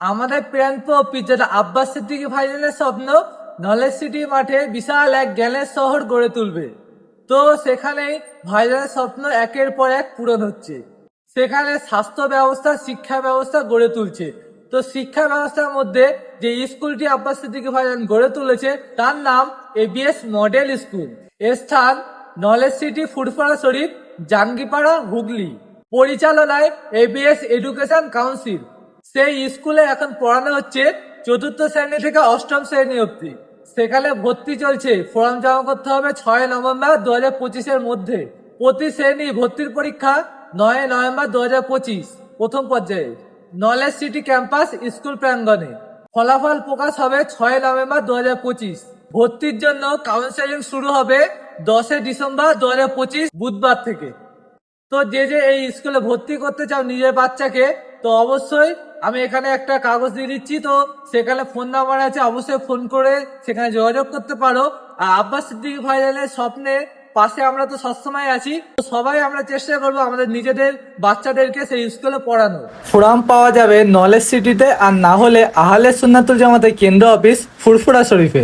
আমাদের প্রাণপ্রিয় পিতাটা আব্বাস সিদ্দিকী ভাইজানের স্বপ্ন নলেজ সিটি মাঠে বিশাল এক জ্ঞানের শহর গড়ে তুলবে। তো সেখানেই ভাইজানের স্বপ্ন একের পর এক পূরণ হচ্ছে। সেখানে স্বাস্থ্য ব্যবস্থা, শিক্ষা ব্যবস্থা গড়ে তুলছে। তো শিক্ষা ব্যবস্থার মধ্যে যে স্কুলটি আব্বাস সিদ্দিকী ভাইজান গড়ে তুলেছে তার নাম এবিএস মডেল স্কুল। এর স্থান নলেজ সিটি ফুরফুরা শরীফ, জাঙ্গিপাড়া, হুগলি। পরিচালনায় এবিএস এডুকেশন কাউন্সিল। সেই স্কুলে এখন পড়ানো হচ্ছে চতুর্থ শ্রেণী থেকে অষ্টম শ্রেণী অবধি। সেখানে ভর্তি চলছে। ফর্ম জমা করতে হবে 6 নভেম্বর 2025-এর মধ্যে। প্রতি শ্রেণী ভর্তির পরীক্ষা 9 নভেম্বর 2025 প্রথম পর্যায়ে নলেজ সিটি ক্যাম্পাস স্কুল প্রাঙ্গণে। ফলাফল প্রকাশ হবে 6 নভেম্বর 2025। ভর্তির জন্য কাউন্সেলিং শুরু হবে 10 ডিসেম্বর 2025 বুধবার থেকে। তো যে এই স্কুলে ভর্তি করতে চাও নিজের বাচ্চাকে, তো অবশ্যই আমি এখানে একটা কাগজ দিয়ে দিচ্ছি। তো সেখানে ফোন নাম্বার আছে, অবশ্যই ফোন করে সেখানে যোগাযোগ করতে পারো। আর আব্বাস সিদ্দিকী ভাইজানের স্বপ্নে পাশে আমরা তো সবসময় আছি। তো সবাই আমরা চেষ্টা করবো আমাদের নিজেদের বাচ্চাদেরকে সেই স্কুলে পড়ানো। ফোরাম পাওয়া যাবে নলেজ সিটিতে, আর না হলে আহলে সুন্নাতুল জামাতের কেন্দ্র অফিস ফুরফুরা শরীফে।